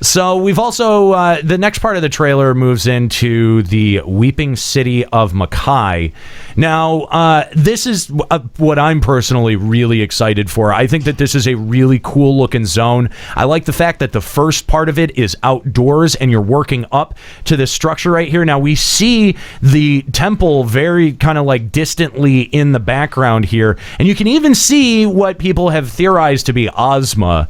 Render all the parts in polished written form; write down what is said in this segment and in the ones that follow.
So we've also, the next part of the trailer moves into the Weeping City of Mhach. Now, this is what I'm personally really excited for. I think that this is a really cool looking zone. I like the fact that the first part of it is outdoors and you're working up to this structure right here. Now, we see the temple very kind of like distantly in the background here, and you can even see what people have theorized to be Ozma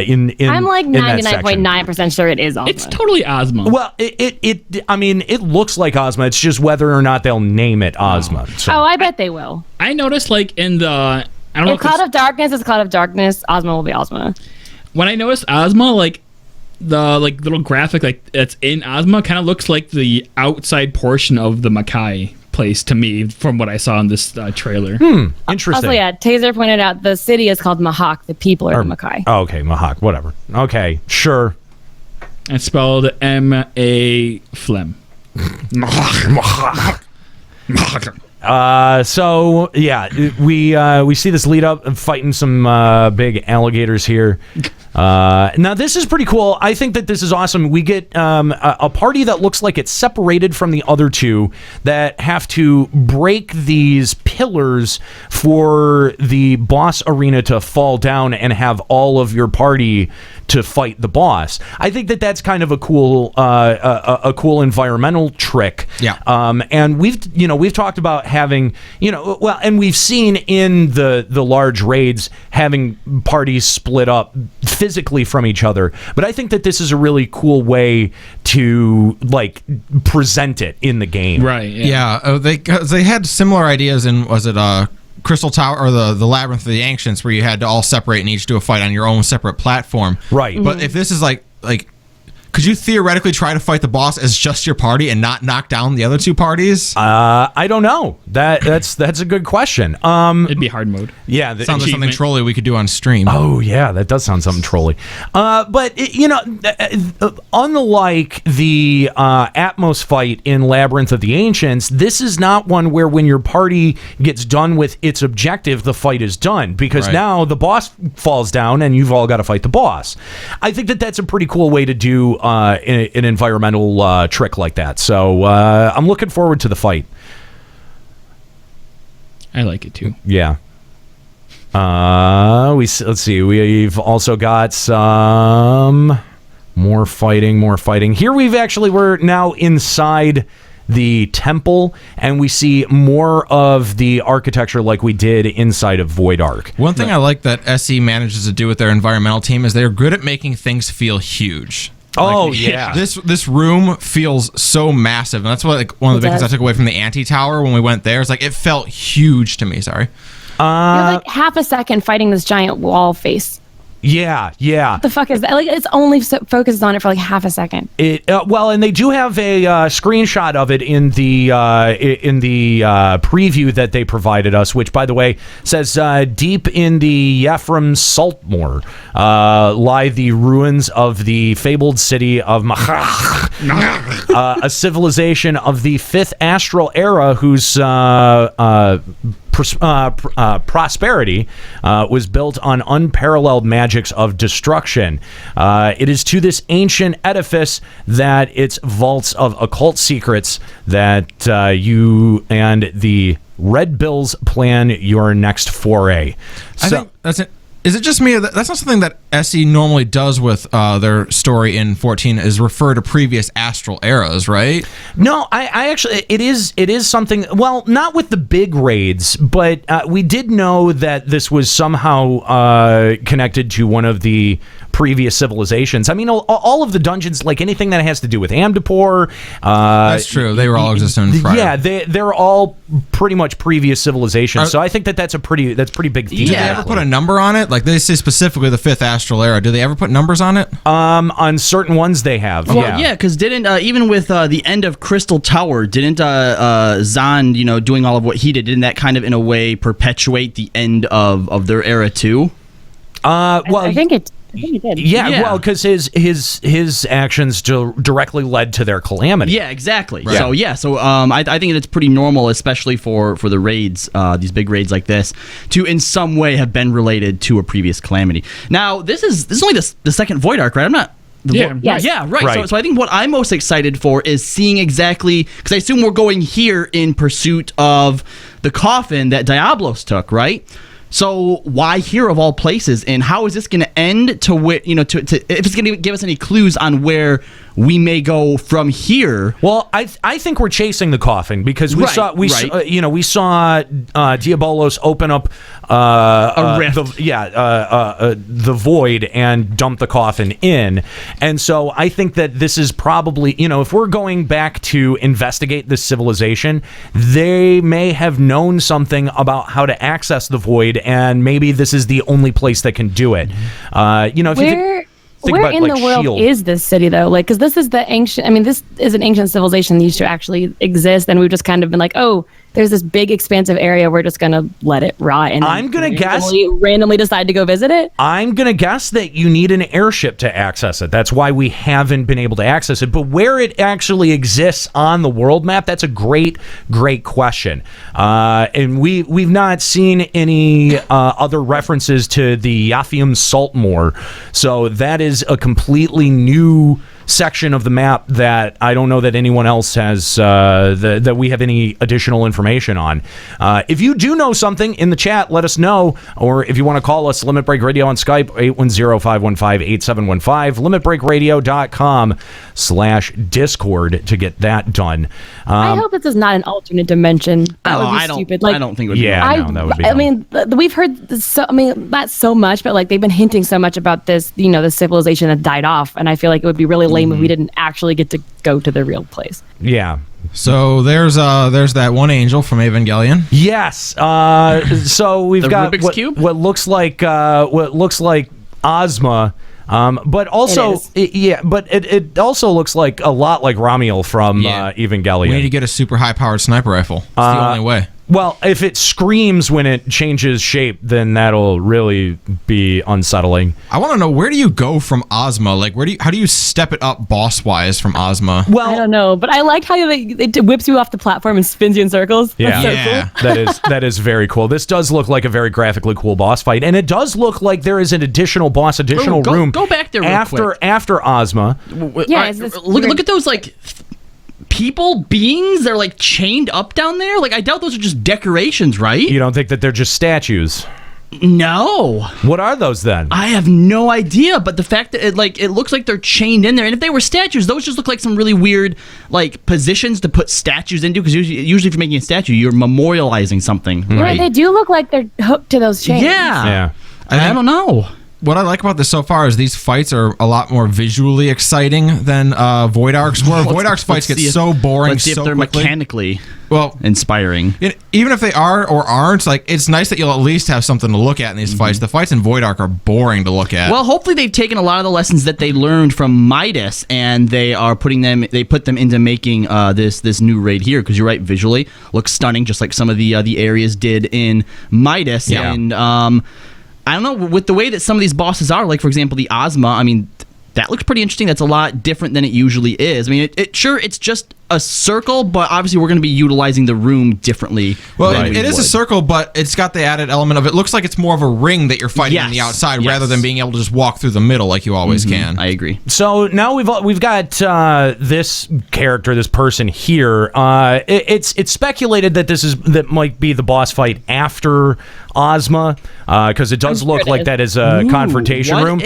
in I'm like in that section. 99.9% sure it is Ozma. It's totally Ozma. Well, I mean, it looks like Ozma. It's just whether or not they'll name it Ozma. So. Oh, I bet they will. I noticed, like, in the... I don't know if Cloud of Darkness is Cloud of Darkness, Ozma will be Ozma. When I noticed Ozma, like, the like little graphic like that's in Ozma kind of looks like the outside portion of the Mhach place to me from what I saw in this trailer. Interesting. Also, yeah, Taser pointed out the city is called Mhach. The people are the Mhach. Oh, okay, Mhach, whatever. Okay, sure. It's spelled M-A phlegm. So yeah, we see this lead up and fighting some big alligators here. Now this is pretty cool. I think that this is awesome. We get a party that looks like it's separated from the other two that have to break these pillars for the boss arena to fall down and have all of your party to fight the boss. I think that that's kind of a cool environmental trick. Yeah. And we've talked about having, and we've seen in the large raids having parties split up physically from each other. But I think that this is a really cool way to like present it in the game. Right. Yeah. They had similar ideas in, was it Crystal Tower or the Labyrinth of the Ancients, where you had to all separate and each do a fight on your own separate platform. Right. But if this is like could you theoretically try to fight the boss as just your party and not knock down the other two parties? I don't know. That's a good question. It'd be hard mode. Yeah, sounds like something trolly we could do on stream. Oh yeah, that does sound something trolly. But unlike the Atmos fight in Labyrinth of the Ancients, this is not one where when your party gets done with its objective, the fight is done, because now the boss falls down and you've all got to fight the boss. I think that that's a pretty cool way to do an environmental trick like that. So I'm looking forward to the fight. I like it too. Yeah. Let's see. We've also got some more fighting. Here we're now inside the temple, and we see more of the architecture like we did inside of Void Ark. One thing I like that SE manages to do with their environmental team is they're good at making things feel huge. Oh, yeah. This room feels so massive, and that's what one of the big things I took away from the Anti-Tower when we went there. It's like it felt huge to me. Sorry. You're like half a second fighting this giant wall face. Yeah. What the fuck is that? Like, it's only focuses on it for like half a second. And they do have a screenshot of it in the preview that they provided us, which, by the way, says deep in the Yafram Saltmoor lie the ruins of the fabled city of Mhach, a civilization of the 5th astral era whose prosperity was built on unparalleled magics of destruction. It is to this ancient edifice that its vaults of occult secrets that you and the Red Bills plan your next foray. I think that's it. Is it just me? That's not something that SE normally does with their story in 14, is refer to previous astral eras, right? No, I actually, it is something, well, not with the big raids, but we did know that this was somehow connected to one of the previous civilizations. I mean, all of the dungeons, like anything that has to do with Amdapor. That's true. They were all existing prior. Yeah, they're all pretty much previous civilizations. So I think that's pretty big deal. Did they ever put a number on it? Like they say specifically the 5th astral era. Do they ever put numbers on it? On certain ones they have. Well, yeah, because didn't even with the end of Crystal Tower, didn't Zahn, doing all of what he didn't that kind of in a way perpetuate the end of their era too? I think it did. Yeah, well, because his actions directly led to their calamity. Yeah, exactly. Right. So I think it's pretty normal, especially for the raids, these big raids like this, to in some way have been related to a previous calamity. Now, this is only the second Void Ark, right? I'm not Yes. Yeah, right. Right. So I think what I'm most excited for is seeing exactly, because I assume we're going here in pursuit of the coffin that Diablos took, right? So why here of all places, and how is this going to end to where, if it's going to give us any clues on where we may go from here? Well, I think we're chasing the coffin because we saw Diabolos open up a rift. the void and dump the coffin in, and so I think that this is probably, if we're going back to investigate this civilization, they may have known something about how to access the void, and maybe this is the only place that can do it. If you think Where about, in like, the world Shield. is this city, though? Like, because this is the ancient. I mean, this is an ancient civilization that used to actually exist, and we've just kind of been like, oh, there's this big, expansive area. We're just gonna let it rot, and I'm gonna guess randomly decide to go visit it. I'm going to guess that you need an airship to access it. That's why we haven't been able to access it. But where it actually exists on the world map, that's a great, great question. And we've not seen any other references to the Yathium Saltmoor. So that is a completely new section of the map that I don't know that anyone else has, that we have any additional information on. If you do know something in the chat, let us know. Or if you want to call us, Limit Break Radio on Skype, 810-515-8715, limitbreakradio.com/Discord to get that done. I hope this is not an alternate dimension. That would be stupid. I don't think it would be. That would be I dumb. mean, we've heard not so much, but like they've been hinting so much about this, the civilization that died off, and I feel like it would be really lame if we didn't actually get to go to the real place. Yeah. So there's that one angel from Evangelion. Yes. So we've The got Rubik's Cube? what looks like Ozma. But also, it also looks like a lot like Ramiel from Evangelion. We need to get a super high-powered sniper rifle. It's the only way. Well, if it screams when it changes shape, then that'll really be unsettling. I want to know, where do you go from Ozma? Like, how do you step it up boss-wise from Ozma? I don't know, but I like how it whips you off the platform and spins you in circles. Yeah, That's so cool. that is very cool. This does look like a very graphically cool boss fight, and it does look like there is an additional room. Go back there real quick. after Ozma. Yeah, is this Look at those people, beings. They're like chained up down there. Like, I doubt those are just decorations, right? You don't think that they're just statues? No. What are those then? I have no idea, but the fact that it looks like they're chained in there, and if they were statues, those just look like some really weird positions to put statues into, because usually if you're making a statue, you're memorializing something, right? Right, they do look like they're hooked to those chains. Yeah. I don't know. What I like about this so far is these fights are a lot more visually exciting than Void Arcs were. Void Arcs fights get so boring Let's see so if they're quickly. mechanically Well, inspiring. even if they are or aren't, it's nice that you'll at least have something to look at in these fights. The fights in Void Arc are boring to look at. Well, hopefully they've taken a lot of the lessons that they learned from Midas, and they put them into making this new raid here, because you're right, visually looks stunning, just like some of the areas did in Midas. Yeah. And I don't know, with the way that some of these bosses are, like for example the Ozma, I mean, that looks pretty interesting. That's a lot different than it usually is. I mean, it's just a circle, but obviously we're going to be utilizing the room differently. Well, than we it is a would. circle, but it's got the added element of it looks like it's more of a ring that you're fighting on the outside, rather than being able to just walk through the middle like you always can. I agree. So now we've got this character, this person here. It's speculated that that might be the boss fight after Ozma, because it does look like that is a confrontation room.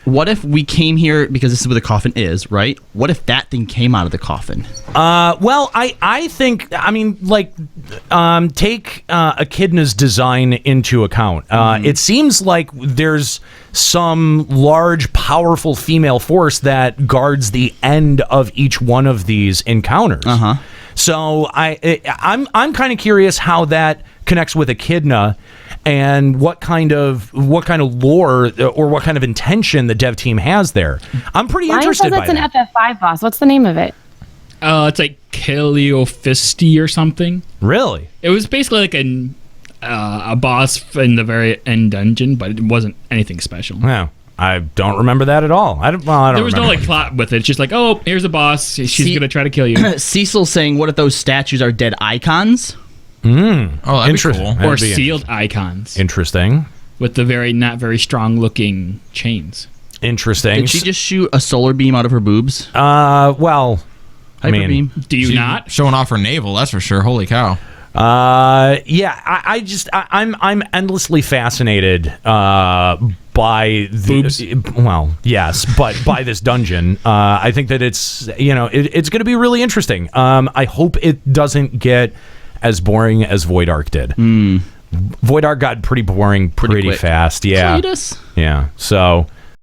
What if we came here, because this is where the coffin is, right? What if that thing came out of the coffin? Well, I think, I mean, take Echidna's design into account. It seems like there's some large, powerful female force that guards the end of each one of these encounters. So I'm kind of curious how that connects with Echidna, and what kind of lore or what kind of intention the dev team has there. I'm pretty interested by Ryan says that. it's an FF5 boss. What's the name of it? It's like Kiliophisti or something. Really? It was basically like a boss in the very end dungeon, but it wasn't anything special. Yeah. I don't remember that at all. I don't There was remember. no plot with it. It's just like, oh, here's a boss. She's gonna try to kill you. Cecil's saying, what if those statues are dead icons? Oh, that'd be Interesting. cool. That'd Or be sealed icons Interesting. with the not very strong looking chains. Interesting. Did she just shoot a solar beam out of her boobs? Well, I Hyper mean, beam. Do you She's not? showing off her navel? That's for sure. Holy cow! yeah, I'm endlessly fascinated by Boobs? well, yes, but by this dungeon. I think that it's it's going to be really interesting. I hope it doesn't get as boring as Void Ark did. Void Ark got pretty boring pretty quick. fast. Yeah, Cletus? yeah. So